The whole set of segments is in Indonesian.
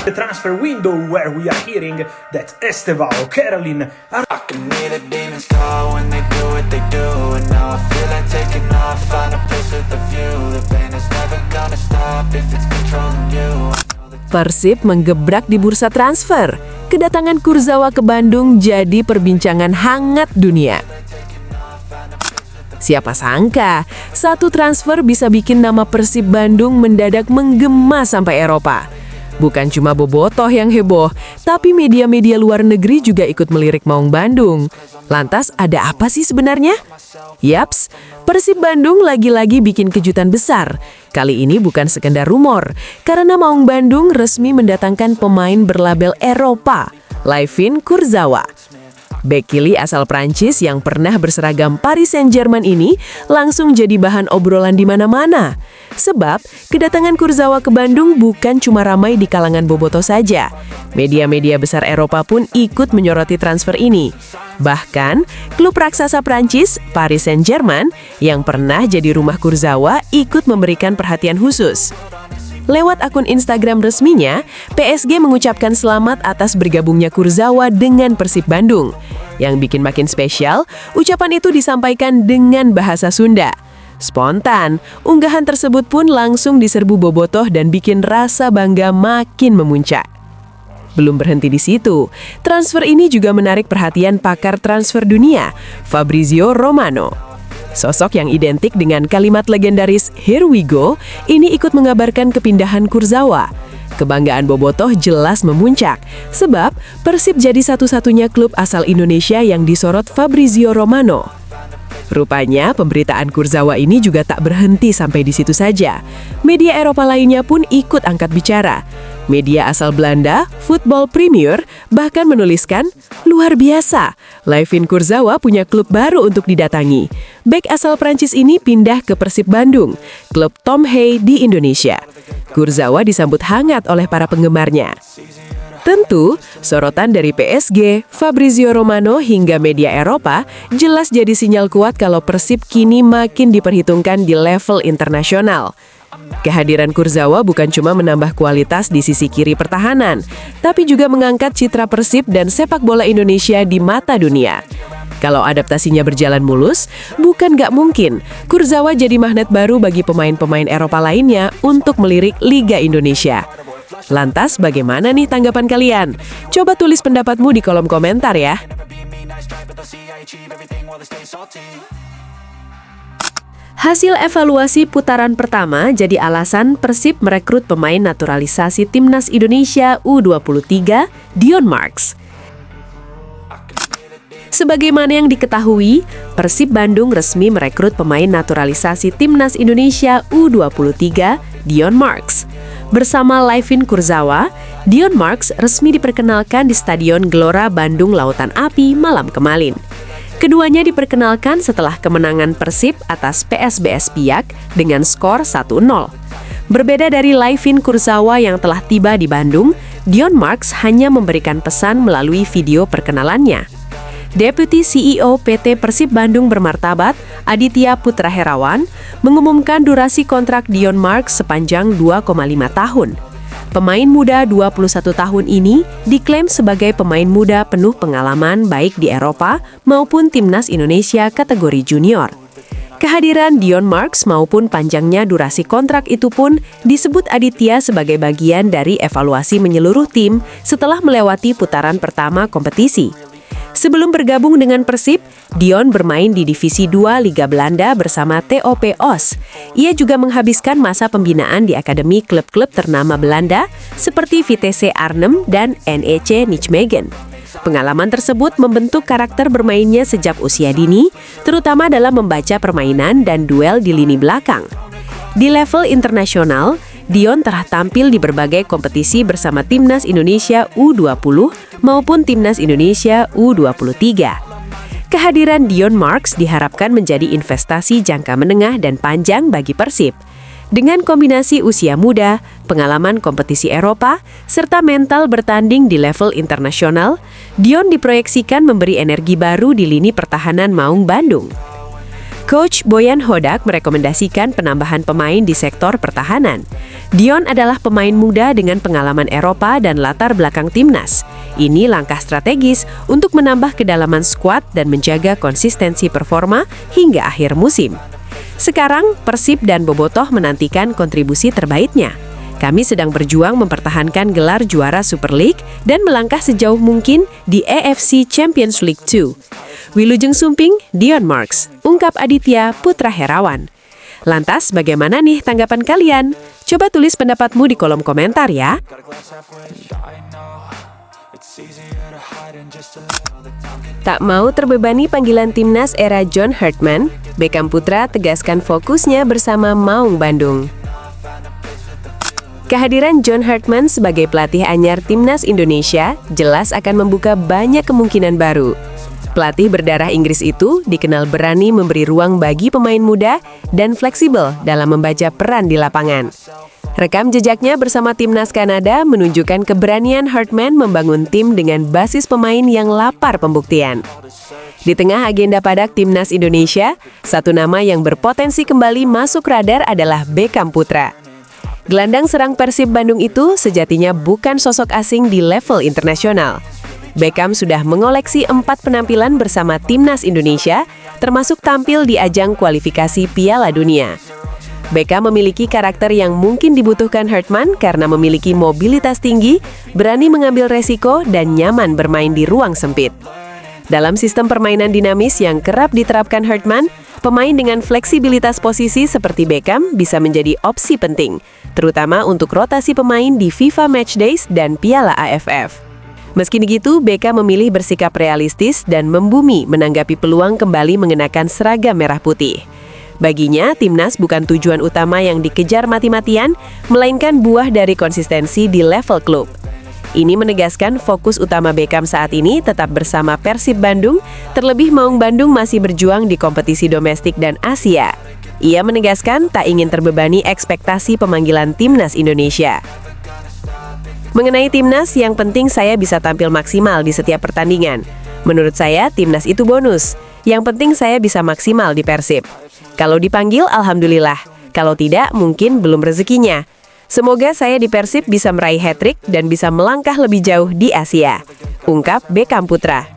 The transfer window where we are hearing that Estevao, Caroline are... I can hear the demons call when they do what they do. And now I feel like taking off, find a place with a view. The pain is never gonna stop if it's controlling you. Persib menggebrak di bursa transfer. Kedatangan Kurzawa ke Bandung jadi perbincangan hangat dunia. Siapa sangka, satu transfer bisa bikin nama Persib Bandung mendadak menggema sampai Eropa. Bukan cuma bobotoh yang heboh, tapi media-media luar negeri juga ikut melirik Maung Bandung. Lantas ada apa sih sebenarnya? Yaps, Persib Bandung lagi-lagi bikin kejutan besar. Kali ini bukan sekedar rumor, karena Maung Bandung resmi mendatangkan pemain berlabel Eropa, Layvin Kurzawa. Bek kiri asal Prancis yang pernah berseragam Paris Saint-Germain ini langsung jadi bahan obrolan di mana-mana. Sebab, kedatangan Kurzawa ke Bandung bukan cuma ramai di kalangan bobotoh saja. Media-media besar Eropa pun ikut menyoroti transfer ini. Bahkan, klub raksasa Prancis, Paris Saint-Germain, yang pernah jadi rumah Kurzawa ikut memberikan perhatian khusus. Lewat akun Instagram resminya, PSG mengucapkan selamat atas bergabungnya Kurzawa dengan Persib Bandung. Yang bikin makin spesial, ucapan itu disampaikan dengan bahasa Sunda. Spontan, unggahan tersebut pun langsung diserbu bobotoh dan bikin rasa bangga makin memuncak. Belum berhenti di situ, transfer ini juga menarik perhatian pakar transfer dunia, Fabrizio Romano. Sosok yang identik dengan kalimat legendaris "Here we go" ini ikut mengabarkan kepindahan Kurzawa. Kebanggaan bobotoh jelas memuncak, sebab Persib jadi satu-satunya klub asal Indonesia yang disorot Fabrizio Romano. Rupanya pemberitaan Kurzawa ini juga tak berhenti sampai di situ saja. Media Eropa lainnya pun ikut angkat bicara. Media asal Belanda, Football Premier, bahkan menuliskan, luar biasa, Layvin Kurzawa punya klub baru untuk didatangi. Bek asal Prancis ini pindah ke Persib Bandung, klub Tom Hay di Indonesia. Kurzawa disambut hangat oleh para penggemarnya. Tentu, sorotan dari PSG, Fabrizio Romano hingga media Eropa jelas jadi sinyal kuat kalau Persib kini makin diperhitungkan di level internasional. Kehadiran Kurzawa bukan cuma menambah kualitas di sisi kiri pertahanan, tapi juga mengangkat citra Persib dan sepak bola Indonesia di mata dunia. Kalau adaptasinya berjalan mulus, bukan nggak mungkin Kurzawa jadi magnet baru bagi pemain-pemain Eropa lainnya untuk melirik Liga Indonesia. Lantas bagaimana nih tanggapan kalian? Coba tulis pendapatmu di kolom komentar ya. Hasil evaluasi putaran pertama jadi alasan Persib merekrut pemain naturalisasi Timnas Indonesia U23, Dion Marks. Sebagaimana yang diketahui, Persib Bandung resmi merekrut pemain naturalisasi Timnas Indonesia U23, Dion Marks. Bersama Layvin Kurzawa, Dion Marks resmi diperkenalkan di Stadion Gelora Bandung Lautan Api malam kemarin. Keduanya diperkenalkan setelah kemenangan Persib atas PSBS Piak dengan skor 1-0. Berbeda dari Layvin Kurzawa yang telah tiba di Bandung, Dion Marks hanya memberikan pesan melalui video perkenalannya. Deputi CEO PT Persib Bandung Bermartabat, Aditya Putra Herawan, mengumumkan durasi kontrak Dion Marks sepanjang 2,5 tahun. Pemain muda 21 tahun ini diklaim sebagai pemain muda penuh pengalaman baik di Eropa maupun Timnas Indonesia kategori junior. Kehadiran Dion Marks maupun panjangnya durasi kontrak itu pun disebut Aditya sebagai bagian dari evaluasi menyeluruh tim setelah melewati putaran pertama kompetisi. Sebelum bergabung dengan Persib, Dion bermain di Divisi 2 Liga Belanda bersama TOP Os. Ia juga menghabiskan masa pembinaan di akademi klub-klub ternama Belanda seperti Vitesse Arnhem dan NEC Nijmegen. Pengalaman tersebut membentuk karakter bermainnya sejak usia dini, terutama dalam membaca permainan dan duel di lini belakang. Di level internasional, Dion telah tampil di berbagai kompetisi bersama Timnas Indonesia U20 maupun Timnas Indonesia U23. Kehadiran Dion Marks diharapkan menjadi investasi jangka menengah dan panjang bagi Persib. Dengan kombinasi usia muda, pengalaman kompetisi Eropa, serta mental bertanding di level internasional, Dion diproyeksikan memberi energi baru di lini pertahanan Maung Bandung. Coach Boyan Hodak merekomendasikan penambahan pemain di sektor pertahanan. Dion adalah pemain muda dengan pengalaman Eropa dan latar belakang timnas. Ini langkah strategis untuk menambah kedalaman skuad dan menjaga konsistensi performa hingga akhir musim. Sekarang, Persib dan Bobotoh menantikan kontribusi terbaiknya. Kami sedang berjuang mempertahankan gelar juara Super League dan melangkah sejauh mungkin di AFC Champions League 2. Wilujeng Sumping, Dion Marks, ungkap Aditya Putra Herawan. Lantas, bagaimana nih tanggapan kalian? Coba tulis pendapatmu di kolom komentar ya. Tak mau terbebani panggilan timnas era John Hartman, Beckham Putra tegaskan fokusnya bersama Maung Bandung. Kehadiran John Hartman sebagai pelatih anyar timnas Indonesia jelas akan membuka banyak kemungkinan baru. Pelatih berdarah Inggris itu dikenal berani memberi ruang bagi pemain muda dan fleksibel dalam membaca peran di lapangan. Rekam jejaknya bersama timnas Kanada menunjukkan keberanian Hartman membangun tim dengan basis pemain yang lapar pembuktian. Di tengah agenda padat timnas Indonesia, satu nama yang berpotensi kembali masuk radar adalah Beckham Putra. Gelandang serang Persib Bandung itu sejatinya bukan sosok asing di level internasional. Beckham sudah mengoleksi 4 penampilan bersama timnas Indonesia, termasuk tampil di ajang kualifikasi Piala Dunia. Beckham memiliki karakter yang mungkin dibutuhkan Hartman karena memiliki mobilitas tinggi, berani mengambil resiko, dan nyaman bermain di ruang sempit. Dalam sistem permainan dinamis yang kerap diterapkan Hartman, pemain dengan fleksibilitas posisi seperti Beckham bisa menjadi opsi penting, terutama untuk rotasi pemain di FIFA Matchdays dan Piala AFF. Meski begitu, Beckham memilih bersikap realistis dan membumi menanggapi peluang kembali mengenakan seragam merah putih. Baginya, timnas bukan tujuan utama yang dikejar mati-matian, melainkan buah dari konsistensi di level klub. Ini menegaskan fokus utama Beckham saat ini tetap bersama Persib Bandung, terlebih Maung Bandung masih berjuang di kompetisi domestik dan Asia. Ia menegaskan tak ingin terbebani ekspektasi pemanggilan timnas Indonesia. Mengenai timnas, yang penting saya bisa tampil maksimal di setiap pertandingan. Menurut saya, timnas itu bonus. Yang penting saya bisa maksimal di Persib. Kalau dipanggil, alhamdulillah. Kalau tidak, mungkin belum rezekinya. Semoga saya di Persib bisa meraih hat-trick dan bisa melangkah lebih jauh di Asia. Ungkap Beckham Putra.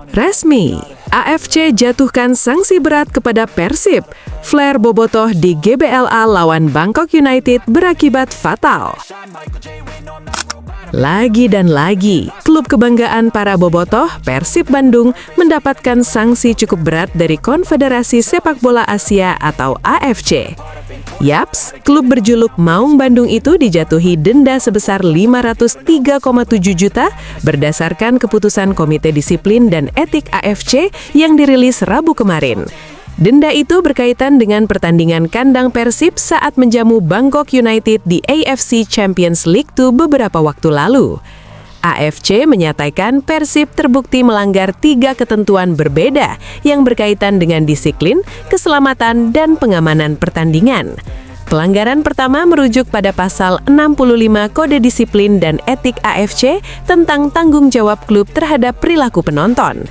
Resmi, AFC jatuhkan sanksi berat kepada Persib. Flare Bobotoh di GBLA lawan Bangkok United berakibat fatal. Lagi dan lagi, klub kebanggaan para Bobotoh, Persib Bandung, mendapatkan sanksi cukup berat dari Konfederasi Sepak Bola Asia atau AFC. Yaps, klub berjuluk Maung Bandung itu dijatuhi denda sebesar 503,7 juta berdasarkan keputusan Komite Disiplin dan Etik AFC yang dirilis Rabu kemarin. Denda itu berkaitan dengan pertandingan kandang Persib saat menjamu Bangkok United di AFC Champions League 2 beberapa waktu lalu. AFC menyatakan Persib terbukti melanggar 3 ketentuan berbeda yang berkaitan dengan disiplin, keselamatan, dan pengamanan pertandingan. Pelanggaran pertama merujuk pada pasal 65 Kode Disiplin dan Etik AFC tentang tanggung jawab klub terhadap perilaku penonton.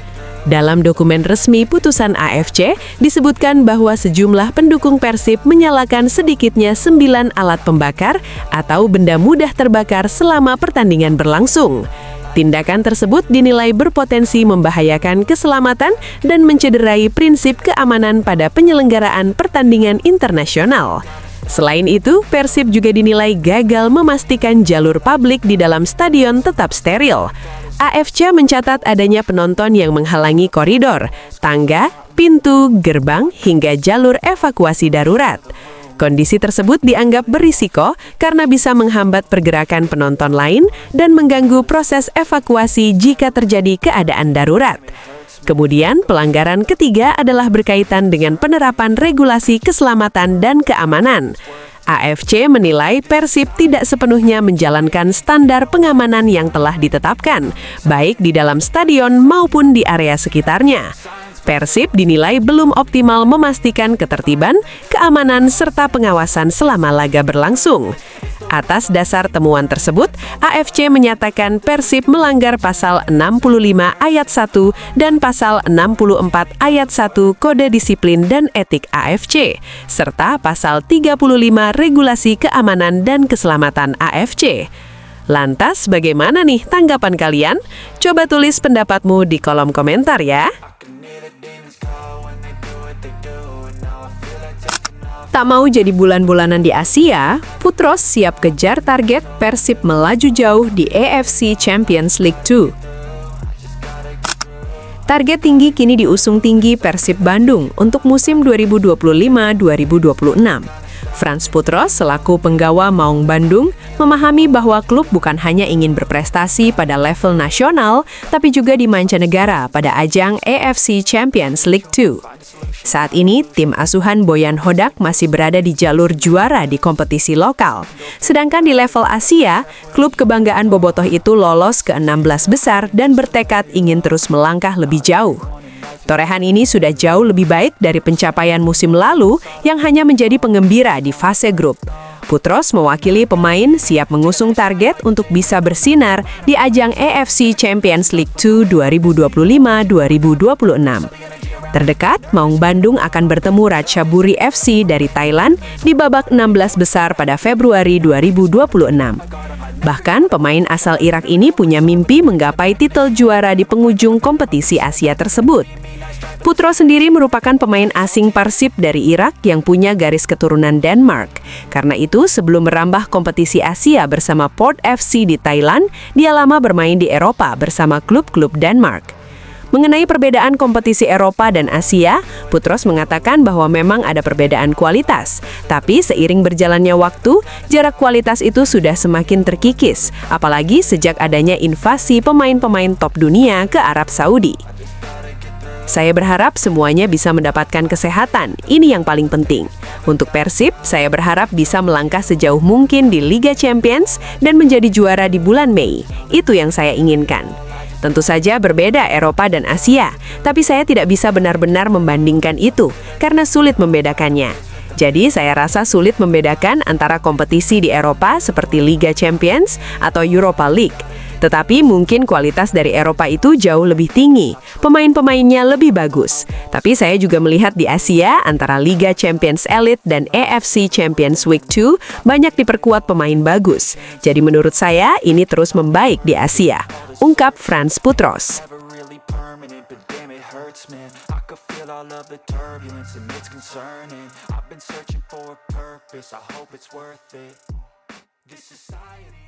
Dalam dokumen resmi putusan AFC, disebutkan bahwa sejumlah pendukung Persib menyalakan sedikitnya 9 alat pembakar atau benda mudah terbakar selama pertandingan berlangsung. Tindakan tersebut dinilai berpotensi membahayakan keselamatan dan mencederai prinsip keamanan pada penyelenggaraan pertandingan internasional. Selain itu, Persib juga dinilai gagal memastikan jalur publik di dalam stadion tetap steril. AFC mencatat adanya penonton yang menghalangi koridor, tangga, pintu, gerbang, hingga jalur evakuasi darurat. Kondisi tersebut dianggap berisiko karena bisa menghambat pergerakan penonton lain dan mengganggu proses evakuasi jika terjadi keadaan darurat. Kemudian, pelanggaran ketiga adalah berkaitan dengan penerapan regulasi keselamatan dan keamanan. AFC menilai Persib tidak sepenuhnya menjalankan standar pengamanan yang telah ditetapkan, baik di dalam stadion maupun di area sekitarnya. Persib dinilai belum optimal memastikan ketertiban, keamanan, serta pengawasan selama laga berlangsung. Atas dasar temuan tersebut, AFC menyatakan Persib melanggar pasal 65 ayat 1 dan pasal 64 ayat 1 Kode Disiplin dan Etik AFC, serta pasal 35 Regulasi Keamanan dan Keselamatan AFC. Lantas, bagaimana nih tanggapan kalian? Coba tulis pendapatmu di kolom komentar ya. Tak mau jadi bulan-bulanan di Asia, Putros siap kejar target Persib melaju jauh di AFC Champions League 2. Target tinggi kini diusung tinggi Persib Bandung untuk musim 2025-2026. Frans Putros selaku penggawa Maung Bandung memahami bahwa klub bukan hanya ingin berprestasi pada level nasional, tapi juga di mancanegara pada ajang AFC Champions League 2. Saat ini, tim asuhan Boyan Hodak masih berada di jalur juara di kompetisi lokal. Sedangkan di level Asia, klub kebanggaan Bobotoh itu lolos ke 16 besar dan bertekad ingin terus melangkah lebih jauh. Torehan ini sudah jauh lebih baik dari pencapaian musim lalu yang hanya menjadi penggembira di fase grup. Putros mewakili pemain siap mengusung target untuk bisa bersinar di ajang AFC Champions League 2 2025-2026. Terdekat, Maung Bandung akan bertemu Ratchaburi FC dari Thailand di babak 16 besar pada Februari 2026. Bahkan, pemain asal Irak ini punya mimpi menggapai titel juara di penghujung kompetisi Asia tersebut. Putros sendiri merupakan pemain asing Persib dari Irak yang punya garis keturunan Denmark. Karena itu, sebelum merambah kompetisi Asia bersama Port FC di Thailand, dia lama bermain di Eropa bersama klub-klub Denmark. Mengenai perbedaan kompetisi Eropa dan Asia, Putros mengatakan bahwa memang ada perbedaan kualitas. Tapi seiring berjalannya waktu, jarak kualitas itu sudah semakin terkikis, apalagi sejak adanya invasi pemain-pemain top dunia ke Arab Saudi. Saya berharap semuanya bisa mendapatkan kesehatan, ini yang paling penting. Untuk Persib, saya berharap bisa melangkah sejauh mungkin di Liga Champions dan menjadi juara di bulan Mei. Itu yang saya inginkan. Tentu saja berbeda Eropa dan Asia, tapi saya tidak bisa benar-benar membandingkan itu karena sulit membedakannya. Jadi saya rasa sulit membedakan antara kompetisi di Eropa seperti Liga Champions atau Europa League. Tetapi mungkin kualitas dari Eropa itu jauh lebih tinggi, pemain-pemainnya lebih bagus. Tapi saya juga melihat di Asia antara Liga Champions Elite dan AFC Champions Week 2 banyak diperkuat pemain bagus. Jadi menurut saya ini terus membaik di Asia. Ungkap Frans Putros. I could feel all of the turbulence and it's concerning. I've been searching for a purpose, I hope it's worth it. This society